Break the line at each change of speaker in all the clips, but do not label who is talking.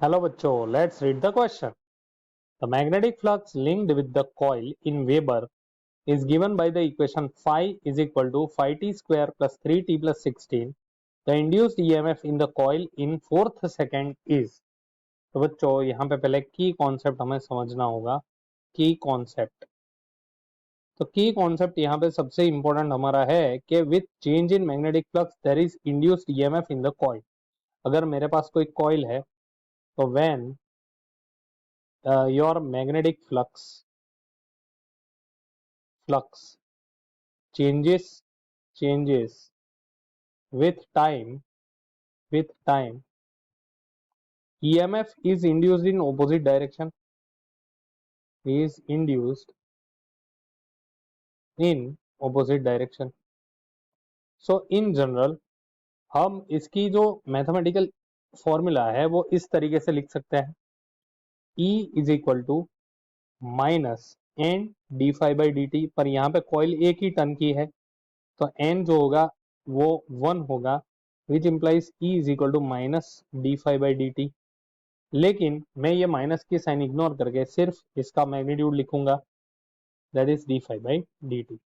Hello बच्चों, let's read the question. The magnetic flux linked with the coil in Weber is given by the equation phi is equal to phi t square plus 3t plus 16. The induced EMF in the coil in fourth second is. तो बच्चों यहाँ पे पहले की concept हमें समझना होगा. की कॉन्सेप्ट, तो की कॉन्सेप्ट यहाँ पे सबसे इंपॉर्टेंट हमारा है कि with change in magnetic flux there is induced EMF in the coil. अगर मेरे पास कोई कॉइल है तो when your magnetic flux changes with time EMF is induced in opposite direction, so in general हम इसकी जो मैथमेटिकल फॉर्मूला है वो इस तरीके से लिख सकते हैं. E is equal to minus N D phi by D T. पर यहाँ पे कॉइल एक ही टन की है तो n जो होगा वो 1 होगा, which implies E is equal to minus D phi by D T. लेकिन मैं ये माइनस की साइन इग्नोर करके सिर्फ इसका मैग्नीट्यूड लिखूंगा, that is D phi by D T.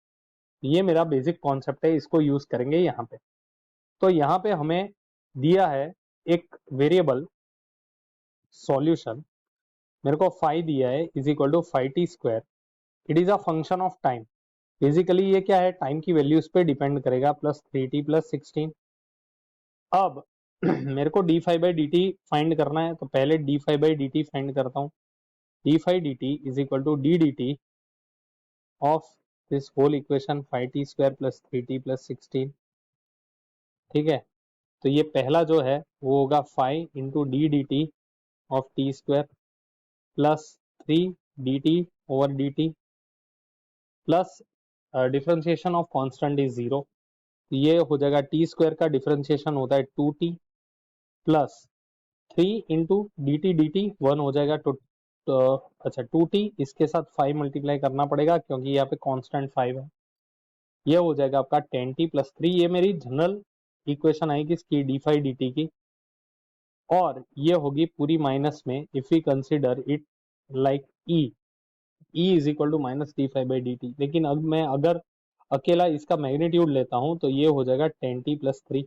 ये मेरा बेसिक कॉन्सेप्ट है, इसको यूज करेंगे यहाँ पे. तो यहाँ पे हमें दिया है एक वेरिएबल सॉल्यूशन, मेरे को फाई दिया है is equal to phi T square. It is a function of time. Basically ये क्या है, टाइम की वैल्यूज पे डिपेंड करेगा, प्लस 3t प्लस 16. अब मेरे को D phi by D T find करना है, तो पहले D phi by D T find करता हूँ. D phi D T is equal to D D T of this whole equation phi T square plus 3t plus 16. ठीक है, तो ये पहला जो है वो होगा phi into D D T of T square plus 3 D T over D T plus differentiation of constant is 0. ये हो जाएगा टी स्क्वायर का डिफ्रेंशिएशन होता है 2t plus 3 into D T 1 हो जाएगा. तो अच्छा 2t इसके साथ 5 मल्टीप्लाई करना पड़ेगा क्योंकि यहाँ पे कांस्टेंट 5 है. ये हो जाएगा आपका 10t प्लस 3. ये मेरी जनरल इक्वेशन आएगी इसकी डी फाई डी टी की, और ये होगी पूरी माइनस में if we consider it like E is equal to minus D phi by D T. लेकिन अब मैं अगर अकेला इसका मैग्नीट्यूड लेता हूं तो ये हो जाएगा 10t plus 3.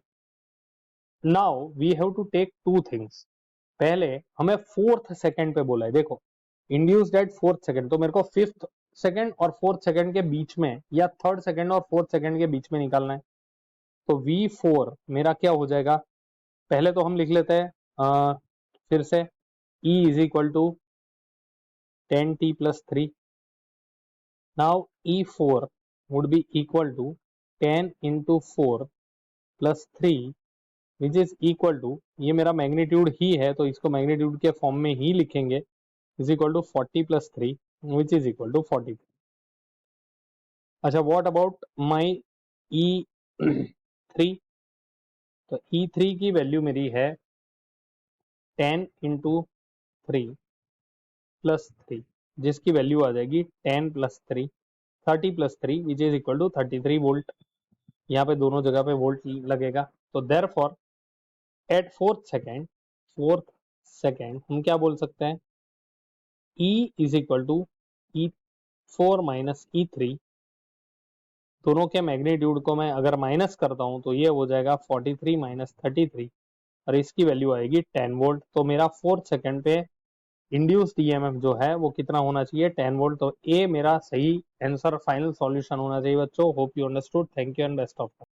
Now we have to take two things. पहले हमें फोर्थ सेकंड पे बोला है, देखो इंड्यूस्ड एट फोर्थ सेकंड, तो मेरे को फिफ्थ सेकंड और फोर्थ सेकंड के बीच में या थर्ड सेकंड और फोर्थ सेकंड के बीच में निकालना है. तो V4 मेरा क्या हो जाएगा, पहले तो हम लिख लेते हैं फिर से E is equal to 10t plus 3. नाउ E4 would be equal to 10 into 4 plus 3 which is equal to, ये मेरा मैग्नीट्यूड ही है तो इसको मैग्नीट्यूड के फॉर्म में ही लिखेंगे, is equal to 40 plus 3 which is equal to 40. अच्छा व्हाट अबाउट माय E3, तो E3 की वैल्यू मेरी है 10 इंटू 3 प्लस 3, जिसकी वैल्यू आ जाएगी 10 plus 3 30 plus 3 which is equal to 33 volt. यहाँ पे दोनों जगह पे वोल्ट लगेगा. तो देयरफॉर एट फोर्थ सेकेंड हम क्या बोल सकते हैं, E is equal to E4 minus E3. दोनों के मैग्नीट्यूड को मैं अगर माइनस करता हूं तो ये हो जाएगा 43 माइनस 33 और इसकी वैल्यू आएगी 10 वोल्ट. तो मेरा फोर्थ सेकेंड पे इंड्यूस्ड ईएमएफ जो है वो कितना होना चाहिए, 10 वोल्ट. तो ए मेरा सही आंसर फाइनल सॉल्यूशन होना चाहिए बच्चों. Hope you understood. Thank you and best of luck.